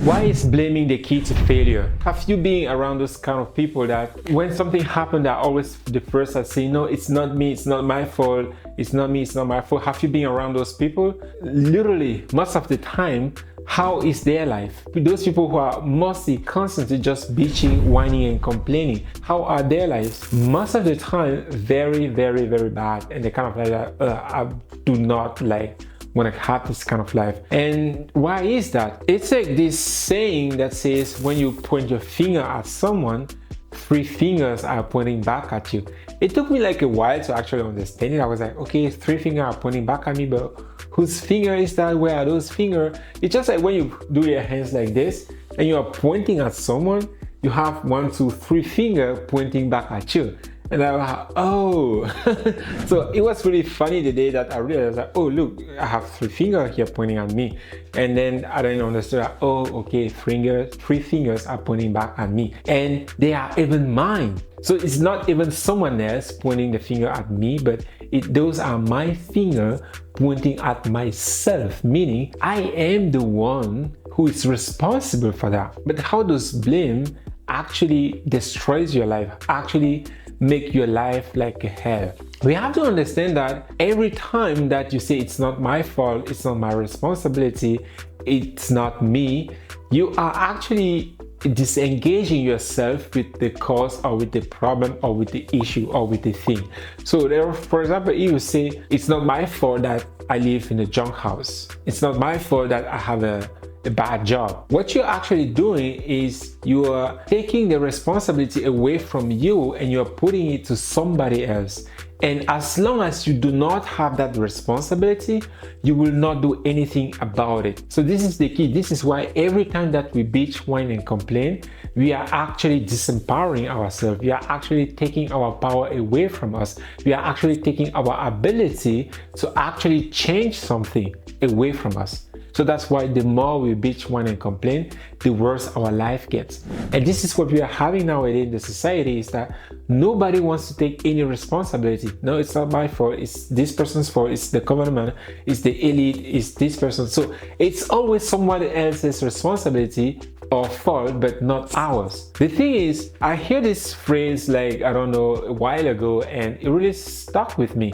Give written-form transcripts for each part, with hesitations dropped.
Why is blaming the key to failure? Have you been around those kind of people that when something happened, they're always the first to say, no, it's not me, it's not my fault, it's not me, it's not my fault? Have you been around those people? Literally, most of the time, how is their life? Those people who are mostly constantly just bitching, whining, and complaining, how are their lives? Most of the time, very, very, very bad. And they kind of like, I do not like want to have this kind of life. And why is that? It's like this saying that says when you point your finger at someone, 3 fingers are pointing back at you. It took me like a while to actually understand it. I was like, okay, 3 fingers are pointing back at me, but whose finger is that? Where are those fingers? It's just like when you do your hands like this and you are pointing at someone, you have 1, 2, 3 fingers pointing back at you. And I was like, oh. So it was really funny the day that I realized that, oh, look, I have 3 fingers here pointing at me. And then I didn't understand that, oh, okay, 3 fingers are pointing back at me. And they are even mine. So it's not even someone else pointing the finger at me, but those are my fingers pointing at myself, meaning I am the one who is responsible for that. But how does blame actually destroys your life, actually make your life like a hell? We have to understand that every time that you say it's not my fault, it's not my responsibility, it's not me, you are actually disengaging yourself with the cause or with the problem or with the issue or with the thing. So there, for example, you say it's not my fault that I live in a junk house, it's not my fault that I have a bad job. What you're actually doing is you are taking the responsibility away from you and you're putting it to somebody else. And as long as you do not have that responsibility, you will not do anything about it. So this is the key. This is why every time that we bitch, whine, and complain, we are actually disempowering ourselves. We are actually taking our power away from us. We are actually taking our ability to actually change something away from us. So that's why the more we bitch, whine, and complain, the worse our life gets. And this is what we are having nowadays in the society, is that nobody wants to take any responsibility. No, it's not my fault, it's this person's fault, it's the government, it's the elite, it's this person. So it's always someone else's responsibility or fault, but not ours. The thing is, I hear this phrase like, I don't know, a while ago, and it really stuck with me.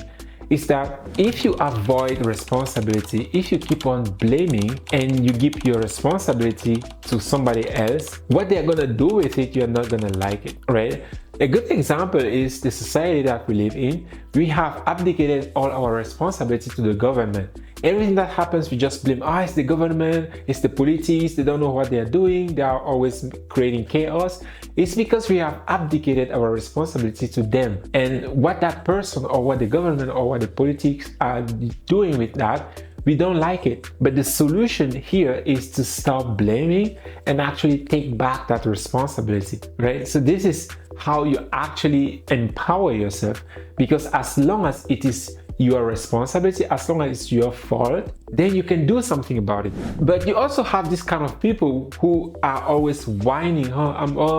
Is that if you avoid responsibility, if you keep on blaming and you give your responsibility to somebody else, what they're gonna do with it, you're not gonna like it, right? A good example is the society that we live in. We have abdicated all our responsibility to the government. Everything that happens, we just blame, it's the government, it's the politics, they don't know what they're doing, they are always creating chaos. It's because we have abdicated our responsibility to them. And what that person or what the government or what the politics are doing with that, we don't like it. But the solution here is to stop blaming and actually take back that responsibility, right? So this is how you actually empower yourself, because as long as it is your responsibility, as long as it's your fault, then you can do something about it. But you also have this kind of people who are always whining,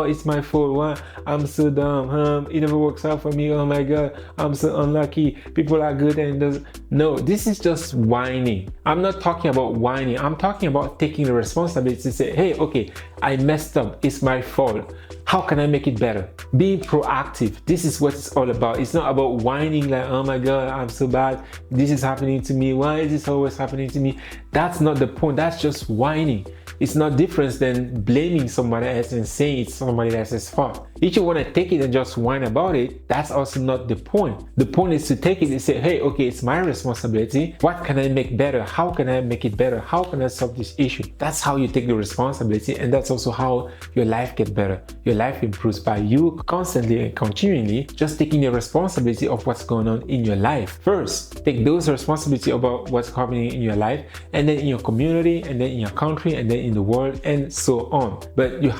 it's my fault, I'm so dumb, it never works out for me, oh my god, I'm so unlucky, people are good and does. No, this is just whining. I'm not talking about whining, I'm talking about taking the responsibility to say, hey, okay, I messed up, it's my fault. How can I make it better? Being proactive. This is what it's all about. It's not about whining like, oh my god, I'm so bad, this is happening to me, why is this always happening to me? That's not the point. That's just whining. It's not different than blaming somebody else and saying it's somebody else's fault. If you want to take it and just whine about it, that's also not the point. The point is to take it and say, hey, okay, it's my responsibility. What can I make better? How can I make it better? How can I solve this issue? That's how you take the responsibility, and that's also how your life gets better. Your life improves by you constantly and continually just taking the responsibility of what's going on in your life. First, take those responsibility about what's happening in your life, and then in your community, and then in your country, and then in the world, and so on. But we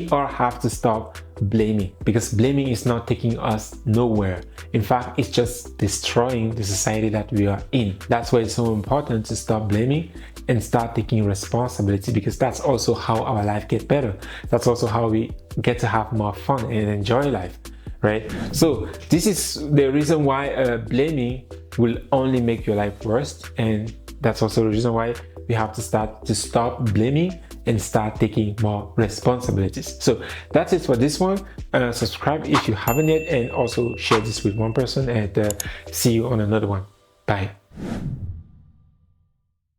all have to stop blaming, because blaming is not taking us nowhere. In fact, it's just destroying the society that we are in. That's why it's so important to stop blaming and start taking responsibility, because that's also how our life gets better. That's also how we get to have more fun and enjoy life, right? So this is the reason why blaming will only make your life worse, and that's also the reason why we have to start to stop blaming and start taking more responsibilities. So that's it for this one. Subscribe if you haven't yet, and also share this with one person, and see you on another one. Bye.